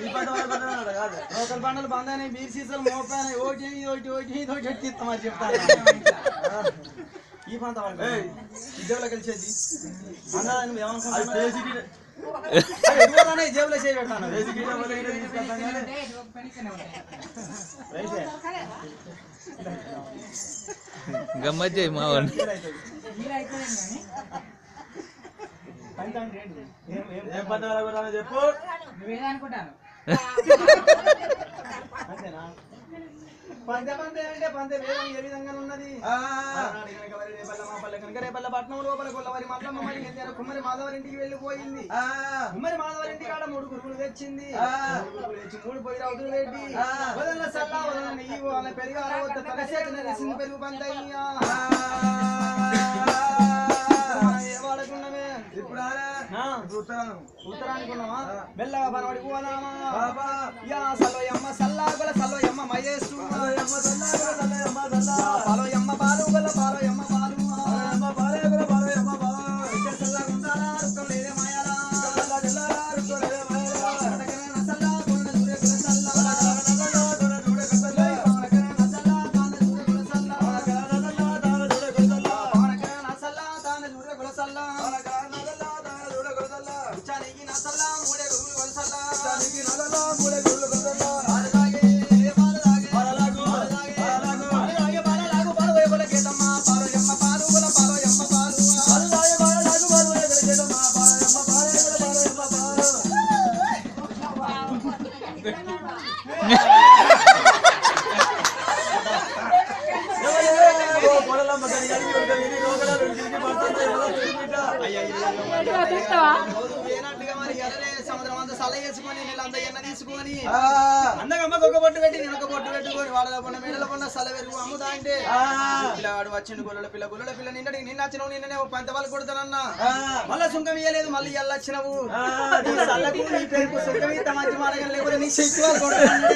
local బండలు బందైనా beer సీసాలు మోపాయి ఒకటి ఇస్తామని చెప్తాను ఈ పంత జేబులో కలిసేది అన్నా ఏమనుకుంటున్నా జేబులో చేయబెట్టాను గమ్మత్ చేయి మా వాళ్ళు చెప్పు నువ్వేదనుకుంటాను అంతేనా పంతే పంతే అంటే పంతే వేదం ఏ విధంగా ఉన్నది రేపల్ల పట్నం లోపల కొల్లవారి మట్ల కుమ్మరి మాధవరింటికి వెళ్ళిపోయింది కుమ్మరి మాధవరింటి కాడ 3 గురువులు తెచ్చింది 3 పోయి రౌతులు పెట్టి వదల సల్లా వదల నెయ్యి వాళ్ళ పెరుగు అరవద్ద తలసేటి నడిసింది పెరుగు పంతయ్యా వాడకున్నవే ఇప్పుడు ఉత్తరానుకున్నావా మెల్లగా పనబడి పోదామా సలోయమ్మ సల్లాగుల సలోయమ్మ మయేసు పాలోయమ్మ బాలు గల పాలోయమ్మ బాలు సముద్రం అంతా సల వేసుకొని నీళ్ళంతా ఎన్న తీసుకొని అందగమ్మ ఒక బొట్టు పెట్టి నేను ఒక బొట్టు పెట్టుకొని వాళ్ళ పొన్న మెడల పొన్న సల వెరుగు అమ్ముతా అంటే పిల్లగాడు వచ్చిండు గొల్లల పిల్ల నిన్నటికి నిన్న వచ్చినవు నిన్ననే పంత వాళ్ళు కొడతానన్నా మళ్ళా సుంకం ఇయ్యలేదు మళ్ళీ ఎల్ల వచ్చినవు సల్లకు నీ పెరుగు సుంకం ఇంత మంచి మాడగా లేకపోతే నీ శక్తి వాళ్ళు కొడతాను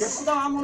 చెప్తామా